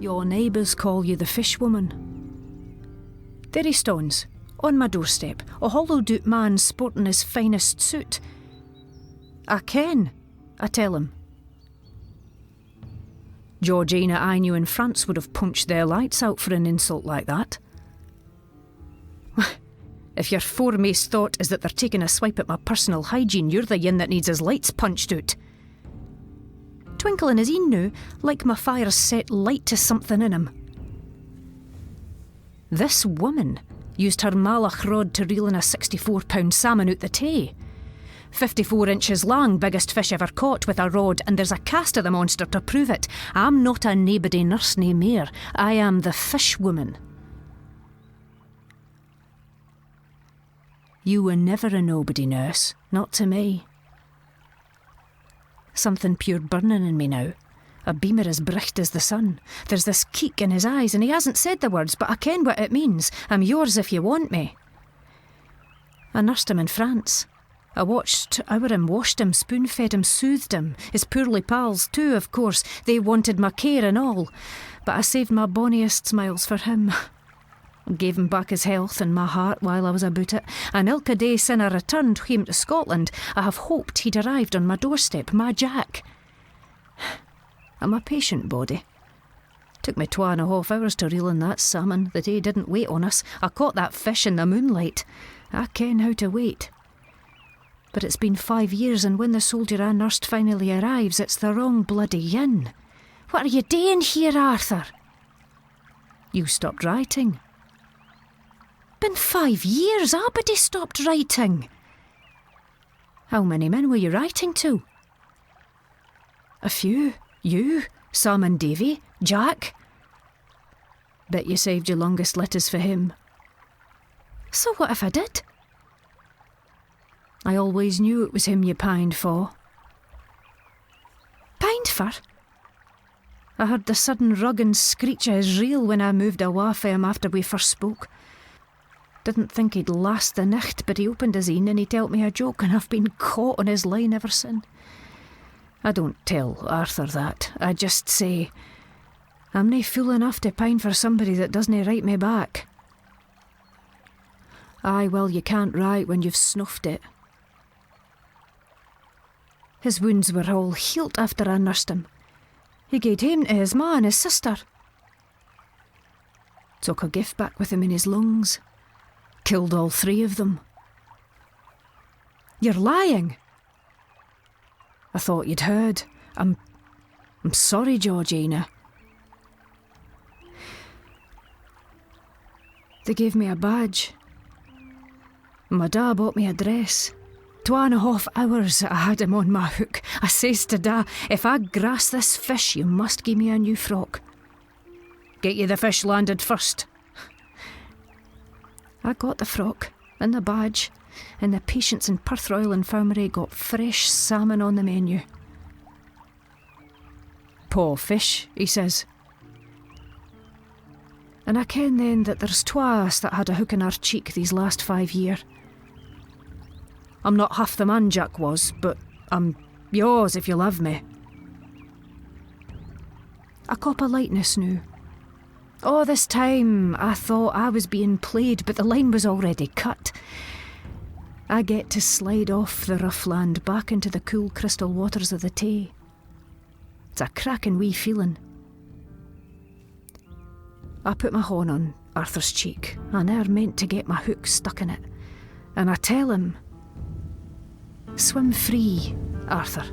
Your neighbours call you the fishwoman. There he stones, on my doorstep, a hollowed-out man sporting his finest suit. I ken, I tell him. Georgina I knew in France would have punched their lights out for an insult like that. If your foremost thought is that they're taking a swipe at my personal hygiene, you're the yin that needs his lights punched out. Twinkling his een now, like my fire's set light to something in him. This woman used her malach rod to reel in a 64-pound salmon out the Tay. 54 inches long, biggest fish ever caught with a rod, and there's a cast of the monster to prove it. I'm not a naebody nurse nae mair. I am the fishwoman. You were never a nobody nurse, not to me. Something pure burning in me now. A beamer as bricht as the sun. There's this keek in his eyes, and he hasn't said the words, but I ken what it means. I'm yours if you want me. I nursed him in France. I watched over him, washed him, spoon-fed him, soothed him. His poorly pals too, of course. They wanted my care and all. But I saved my bonniest smiles for him. I gave him back his health and my heart while I was about it. And ilka day sin I returned home to Scotland, I have hoped he'd arrived on my doorstep, my Jack. I'm a patient body. Took me 2.5 hours to reel in that salmon. The day didn't wait on us. I caught that fish in the moonlight. I ken how to wait. But it's been 5 years, and when the soldier I nursed finally arrives, it's the wrong bloody yin. What are you doing here, Arthur? You stopped writing. Been 5 years, Abadi stopped writing. How many men were you writing to? A few. You, Sam and Davy, Jack. Bet you saved your longest letters for him. So what if I did? I always knew it was him you pined for. Pined for? I heard the sudden rug and screech of his reel when I moved awa frae him after we first spoke. Didn't think he'd last the nicht, but he opened his een and he told me a joke, and I've been caught on his line ever sin'. I don't tell Arthur that. I just say, I'm nae fool enough to pine for somebody that doesna write me back. Aye, well, you can't write when you've snuffed it. His wounds were all healed after I nursed him. He gaed hame to his ma and his sister. Took a gift back with him in his lungs. Killed all 3 of them. You're lying. I thought you'd heard. I'm sorry, Georgina. They gave me a badge. My da bought me a dress. 2.5 hours I had him on my hook. I says to da, if I grass this fish, you must give me a new frock. Get you the fish landed first. I got the frock and the badge, and the patients in Perth Royal Infirmary got fresh salmon on the menu. Poor fish, he says. And I ken then that there's twas that had a hook in our cheek these last 5 year. I'm not half the man Jack was, but I'm yours if you love me. I cop a lightness now. All this time I thought I was being played, but the line was already cut. I get to slide off the rough land back into the cool crystal waters of the Tay. It's a cracking wee feeling. I put my horn on Arthur's cheek. I ne'er meant to get my hook stuck in it. And I tell him, swim free, Arthur.